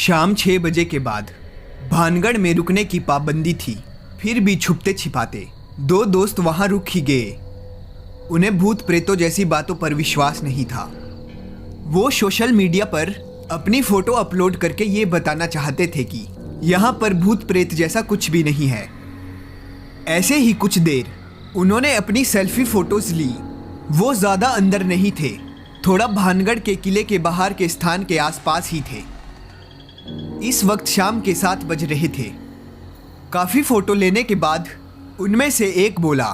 शाम 6 बजे के बाद भानगढ़ में रुकने की पाबंदी थी। फिर भी छुपते छिपाते दो दोस्त वहां रुक ही गए। उन्हें भूत प्रेतों जैसी बातों पर विश्वास नहीं था। वो सोशल मीडिया पर अपनी फोटो अपलोड करके ये बताना चाहते थे कि यहाँ पर भूत प्रेत जैसा कुछ भी नहीं है। ऐसे ही कुछ देर उन्होंने अपनी सेल्फी फोटोज ली। वो ज़्यादा अंदर नहीं थे, थोड़ा भानगढ़ के किले के बाहर के स्थान के आसपास ही थे। इस वक्त शाम के 7 बज रहे थे। काफ़ी फोटो लेने के बाद उनमें से एक बोला,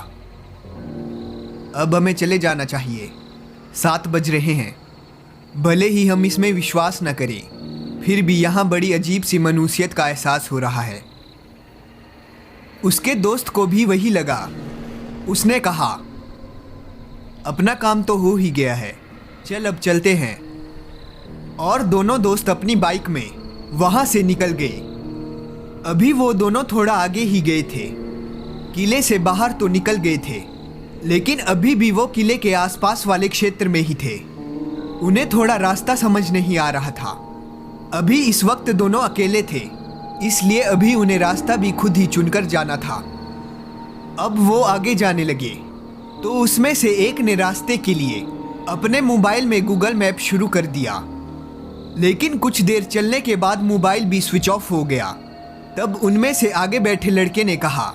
अब हमें चले जाना चाहिए, 7 बज रहे हैं। भले ही हम इसमें विश्वास न करें, फिर भी यहाँ बड़ी अजीब सी मनुष्यत का एहसास हो रहा है। उसके दोस्त को भी वही लगा। उसने कहा, अपना काम तो हो ही गया है, चल अब चलते हैं। और दोनों दोस्त अपनी बाइक में वहाँ से निकल गए। अभी वो दोनों थोड़ा आगे ही गए थे। किले से बाहर तो निकल गए थे, लेकिन अभी भी वो किले के आसपास वाले क्षेत्र में ही थे। उन्हें थोड़ा रास्ता समझ नहीं आ रहा था। अभी इस वक्त दोनों अकेले थे, इसलिए अभी उन्हें रास्ता भी खुद ही चुनकर जाना था। अब वो आगे जाने लगे तो उसमें से एक ने रास्ते के लिए अपने मोबाइल में गूगल मैप शुरू कर दिया, लेकिन कुछ देर चलने के बाद मोबाइल भी स्विच ऑफ हो गया। तब उनमें से आगे बैठे लड़के ने कहा,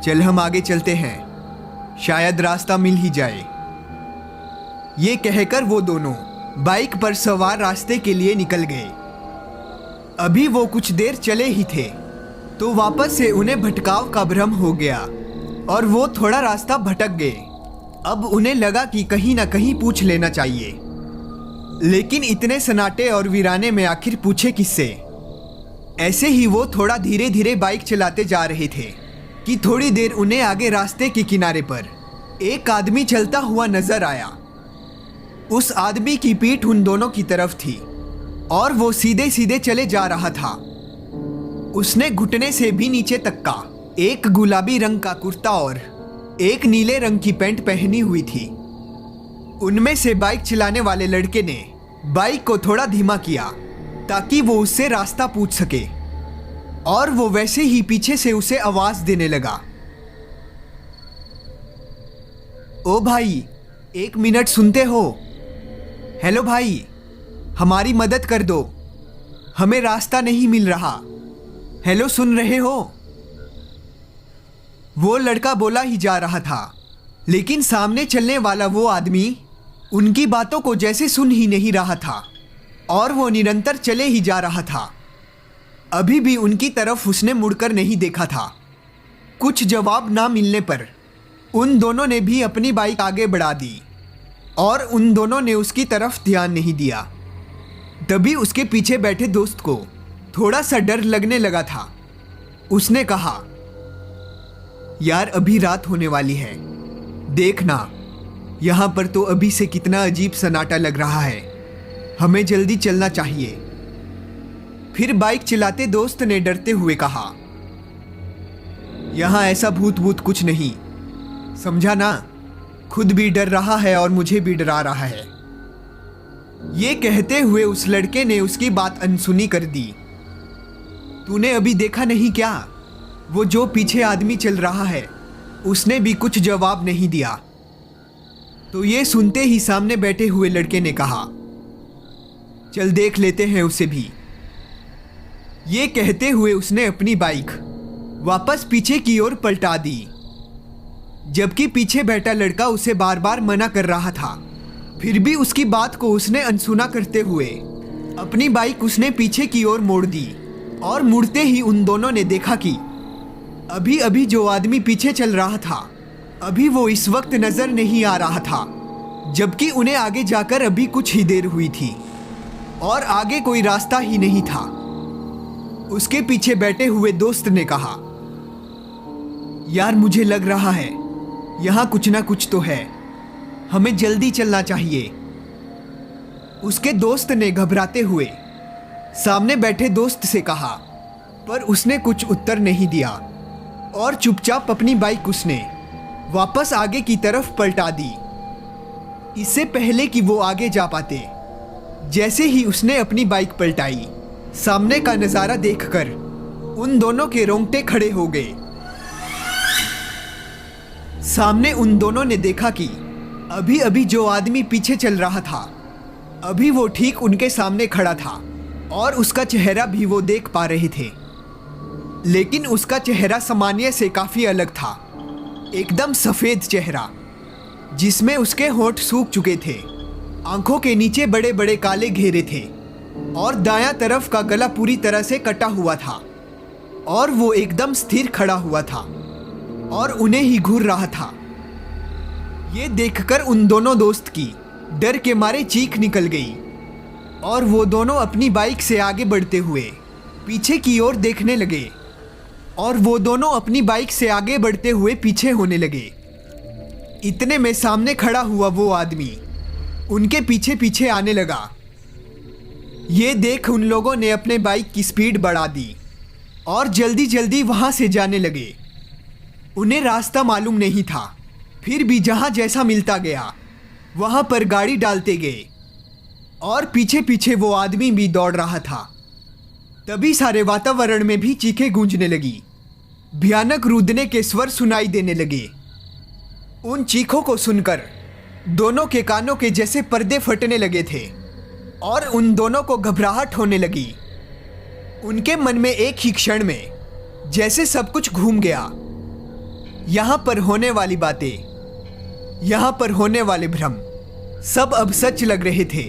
चल हम आगे चलते हैं, शायद रास्ता मिल ही जाए। ये कहकर वो दोनों बाइक पर सवार रास्ते के लिए निकल गए। अभी वो कुछ देर चले ही थे तो वापस से उन्हें भटकाव का भ्रम हो गया और वो थोड़ा रास्ता भटक गए। अब उन्हें लगा कि कहीं ना कहीं पूछ लेना चाहिए, लेकिन इतने सन्नाटे और वीराने में आखिर पूछे किससे। ऐसे ही वो थोड़ा धीरे धीरे बाइक चलाते जा रहे थे कि थोड़ी देर उन्हें आगे रास्ते के किनारे पर एक आदमी चलता हुआ नजर आया। उस आदमी की पीठ उन दोनों की तरफ थी और वो सीधे सीधे चले जा रहा था। उसने घुटने से भी नीचे तक का एक गुलाबी रंग का कुर्ता और एक नीले रंग की पैंट पहनी हुई थी। उनमें से बाइक चलाने वाले लड़के ने बाइक को थोड़ा धीमा किया ताकि वो उससे रास्ता पूछ सके, और वो वैसे ही पीछे से उसे आवाज देने लगा, ओ भाई, 1 मिनट सुनते हो? हेलो भाई, हमारी मदद कर दो, हमें रास्ता नहीं मिल रहा। हेलो, सुन रहे हो? वो लड़का बोला ही जा रहा था, लेकिन सामने चलने वाला वो आदमी उनकी बातों को जैसे सुन ही नहीं रहा था और वो निरंतर चले ही जा रहा था। अभी भी उनकी तरफ उसने मुड़कर नहीं देखा था। कुछ जवाब ना मिलने पर उन दोनों ने भी अपनी बाइक आगे बढ़ा दी और उन दोनों ने उसकी तरफ ध्यान नहीं दिया। तभी उसके पीछे बैठे दोस्त को थोड़ा सा डर लगने लगा था। उसने कहा, यार अभी रात होने वाली है, देखना यहाँ पर तो अभी से कितना अजीब सन्नाटा लग रहा है, हमें जल्दी चलना चाहिए। फिर बाइक चलाते दोस्त ने डरते हुए कहा, यहाँ ऐसा भूत भूत कुछ नहीं, समझा ना? खुद भी डर रहा है और मुझे भी डरा रहा है। ये कहते हुए उस लड़के ने उसकी बात अनसुनी कर दी। तूने अभी देखा नहीं क्या, वो जो पीछे आदमी चल रहा है? उसने भी कुछ जवाब नहीं दिया। तो ये सुनते ही सामने बैठे हुए लड़के ने कहा, चल देख लेते हैं उसे भी। ये कहते हुए उसने अपनी बाइक वापस पीछे की ओर पलटा दी, जबकि पीछे बैठा लड़का उसे बार बार मना कर रहा था। फिर भी उसकी बात को उसने अनसुना करते हुए अपनी बाइक उसने पीछे की ओर मोड़ दी और मुड़ते ही उन दोनों ने देखा कि अभी अभी जो आदमी पीछे चल रहा था, अभी वो इस वक्त नजर नहीं आ रहा था, जबकि उन्हें आगे जाकर अभी कुछ ही देर हुई थी और आगे कोई रास्ता ही नहीं था। उसके पीछे बैठे हुए दोस्त ने कहा, यार मुझे लग रहा है यहाँ कुछ ना कुछ तो है, हमें जल्दी चलना चाहिए। उसके दोस्त ने घबराते हुए सामने बैठे दोस्त से कहा, पर उसने कुछ उत्तर नहीं दिया और चुपचाप अपनी बाइक उसने वापस आगे की तरफ पलटा दी। इससे पहले कि वो आगे जा पाते, जैसे ही उसने अपनी बाइक पलटाई, सामने का नजारा देखकर उन दोनों के रोंगटे खड़े हो गए। सामने उन दोनों ने देखा कि अभी अभी जो आदमी पीछे चल रहा था, अभी वो ठीक उनके सामने खड़ा था और उसका चेहरा भी वो देख पा रहे थे। लेकिन उसका चेहरा सामान्य से काफी अलग था। एकदम सफेद चेहरा जिसमें उसके होंठ सूख चुके थे, आंखों के नीचे बड़े बड़े काले घेरे थे और दायां तरफ का गला पूरी तरह से कटा हुआ था और वो एकदम स्थिर खड़ा हुआ था और उन्हें ही घूर रहा था। ये देखकर उन दोनों दोस्त की डर के मारे चीख निकल गई और वो दोनों अपनी बाइक से आगे बढ़ते हुए पीछे की ओर देखने लगे और वो दोनों अपनी बाइक से आगे बढ़ते हुए पीछे होने लगे। इतने में सामने खड़ा हुआ वो आदमी उनके पीछे पीछे आने लगा। ये देख उन लोगों ने अपने बाइक की स्पीड बढ़ा दी और जल्दी जल्दी वहां से जाने लगे। उन्हें रास्ता मालूम नहीं था, फिर भी जहां जैसा मिलता गया वहां पर गाड़ी डालते गए और पीछे पीछे वो आदमी भी दौड़ रहा था। तभी सारे वातावरण में भी चीखें गूंजने लगी, भयानक रुदने के स्वर सुनाई देने लगे। उन चीखों को सुनकर दोनों के कानों के जैसे पर्दे फटने लगे थे और उन दोनों को घबराहट होने लगी। उनके मन में एक ही क्षण में जैसे सब कुछ घूम गया। यहाँ पर होने वाली बातें, यहाँ पर होने वाले भ्रम सब अब सच लग रहे थे।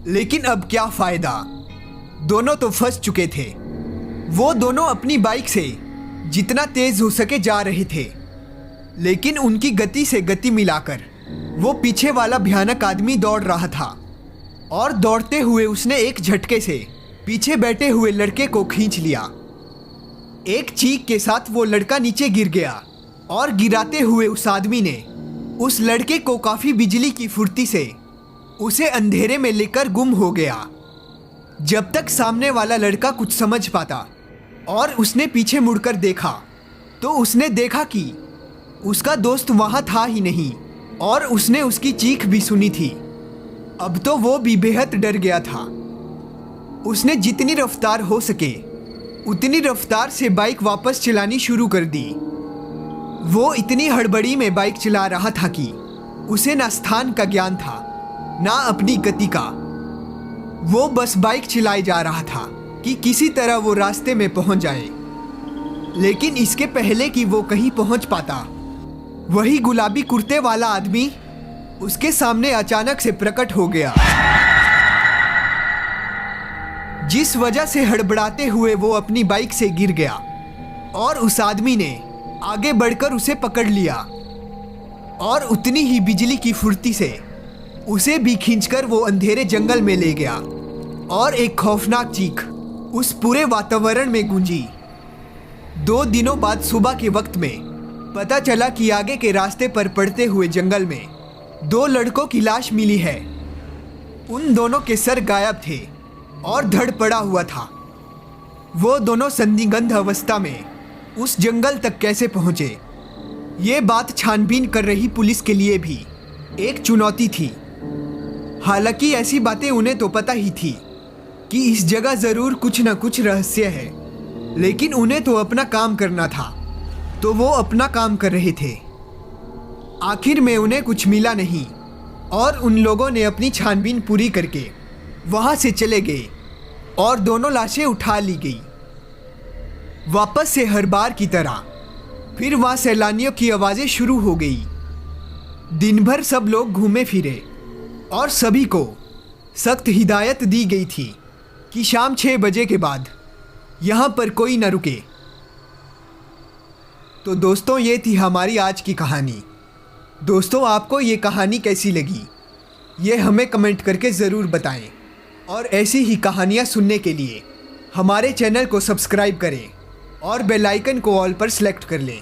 लेकिन अब क्या फायदा, दोनों तो फंस चुके थे। वो दोनों अपनी बाइक से जितना तेज हो सके जा रहे थे, लेकिन उनकी गति से गति मिलाकर वो पीछे वाला भयानक आदमी दौड़ रहा था और दौड़ते हुए उसने एक झटके से पीछे बैठे हुए लड़के को खींच लिया। एक चीख के साथ वो लड़का नीचे गिर गया और गिराते हुए उस आदमी ने उस लड़के को काफी बिजली की फुर्ती से उसे अंधेरे में लेकर गुम हो गया। जब तक सामने वाला लड़का कुछ समझ पाता और उसने पीछे मुड़कर देखा तो उसने देखा कि उसका दोस्त वहां था ही नहीं और उसने उसकी चीख भी सुनी थी। अब तो वो भी बेहद डर गया था। उसने जितनी रफ्तार हो सके उतनी रफ्तार से बाइक वापस चलानी शुरू कर दी। वो इतनी हड़बड़ी में बाइक चला रहा था कि उसे ना स्थान का ज्ञान था ना अपनी गति का। वो बस बाइक चलाए जा रहा था कि किसी तरह वो रास्ते में पहुंच जाए। लेकिन इसके पहले कि वो कहीं पहुंच पाता, वही गुलाबी कुर्ते वाला आदमी उसके सामने अचानक से प्रकट हो गया। जिस वजह से हड़बड़ाते हुए वो अपनी बाइक से गिर गया और उस आदमी ने आगे बढ़कर उसे पकड़ लिया और उतनी ही बिजली की फुर्ती से उसे भी खींचकर वो अंधेरे जंगल में ले गया और एक खौफनाक चीख उस पूरे वातावरण में गूंजी। 2 दिनों बाद सुबह के वक्त में पता चला कि आगे के रास्ते पर पड़ते हुए जंगल में 2 लड़कों की लाश मिली है। उन दोनों के सर गायब थे और धड़ पड़ा हुआ था। वो दोनों संदिग्ध अवस्था में उस जंगल तक कैसे पहुंचे, ये बात छानबीन कर रही पुलिस के लिए भी एक चुनौती थी। हालांकि ऐसी बातें उन्हें तो पता ही थी कि इस जगह जरूर कुछ न कुछ रहस्य है, लेकिन उन्हें तो अपना काम करना था, तो वो अपना काम कर रहे थे। आखिर में उन्हें कुछ मिला नहीं और उन लोगों ने अपनी छानबीन पूरी करके वहां से चले गए और दोनों लाशें उठा ली गई। वापस से हर बार की तरह फिर वहां सैलानियों की आवाजें शुरू हो गई। दिन भर सब लोग घूमे फिरे और सभी को सख्त हिदायत दी गई थी कि शाम 6 बजे के बाद यहाँ पर कोई न रुके। तो दोस्तों, ये थी हमारी आज की कहानी। दोस्तों, आपको ये कहानी कैसी लगी ये हमें कमेंट करके ज़रूर बताएं और ऐसी ही कहानियाँ सुनने के लिए हमारे चैनल को सब्सक्राइब करें और बेल आइकन को ऑल पर सेलेक्ट कर लें।